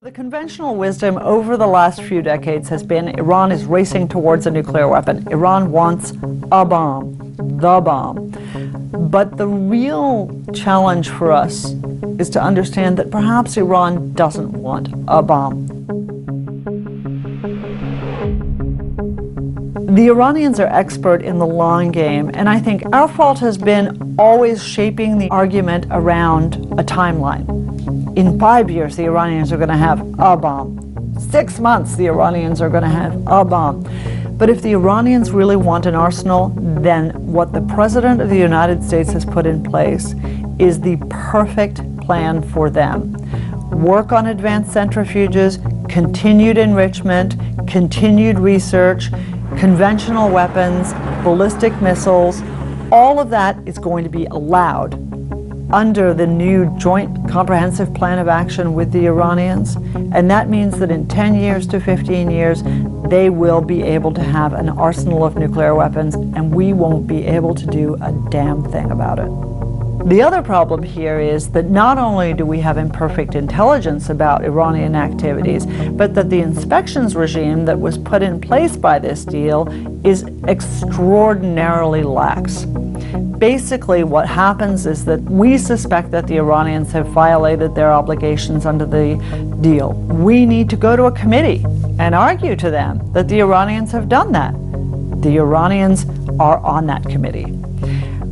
The conventional wisdom over the last few decades has been Iran is racing towards a nuclear weapon. Iran wants a bomb, the bomb. But the real challenge for us is to understand that perhaps Iran doesn't want a bomb. The Iranians are expert in the long game, and I think our fault has been always shaping the argument around a timeline. In 5 years, the Iranians are going to have a bomb. 6 months, the Iranians are going to have a bomb. But if the Iranians really want an arsenal, then what the President of the United States has put in place is the perfect plan for them. Work on advanced centrifuges, continued enrichment, continued research, conventional weapons, ballistic missiles, all of that is going to be allowed under the new Joint Comprehensive Plan of Action with the Iranians. And that means that in 10 years to 15 years, they will be able to have an arsenal of nuclear weapons, and we won't be able to do a damn thing about it. The other problem here is that not only do we have imperfect intelligence about Iranian activities, but that the inspections regime that was put in place by this deal is extraordinarily lax. Basically, what happens is that we suspect that the Iranians have violated their obligations under the deal. We need to go to a committee and argue to them that the Iranians have done that. The Iranians are on that committee.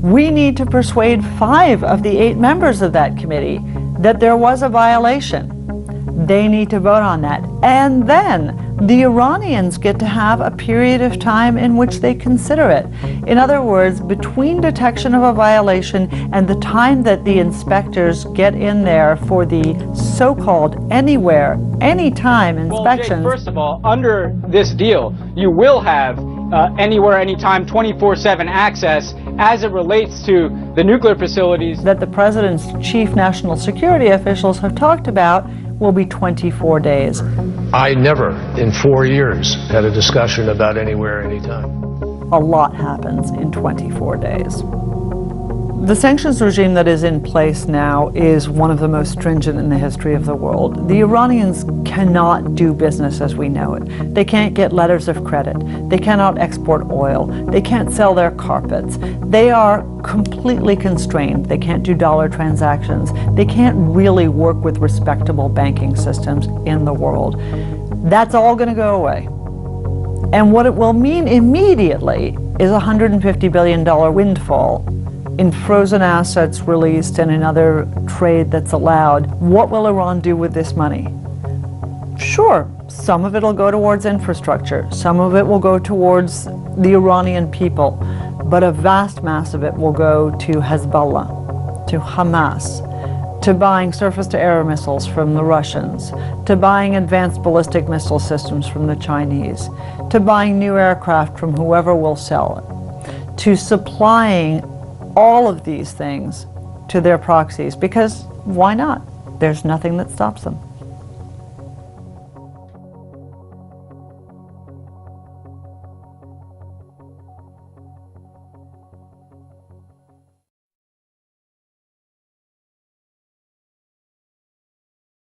We need to persuade 5 of the 8 members of that committee that there was a violation. They need to vote on that. And then the Iranians get to have a period of time in which they consider it. In other words, between detection of a violation and the time that the inspectors get in there for the so-called anywhere, anytime inspections. Well, Jake, first of all, under this deal, you will have anywhere, anytime, 24/7 access as it relates to the nuclear facilities that the President's chief national security officials have talked about will be 24 days. I never, in 4 years, had a discussion about anywhere, anytime. A lot happens in 24 days. The sanctions regime that is in place now is one of the most stringent in the history of the world. The Iranians cannot do business as we know it. They can't get letters of credit. They cannot export oil. They can't sell their carpets. They are completely constrained. They can't do dollar transactions. They can't really work with respectable banking systems in the world. That's all going to go away. And what it will mean immediately is a $150 billion windfall in frozen assets released and in other trade that's allowed. What will Iran do with this money? Sure, some of it will go towards infrastructure, some of it will go towards the Iranian people, but a vast mass of it will go to Hezbollah, to Hamas, to buying surface-to-air missiles from the Russians, to buying advanced ballistic missile systems from the Chinese, to buying new aircraft from whoever will sell it, to supplying all of these things to their proxies, because why not? There's nothing that stops them.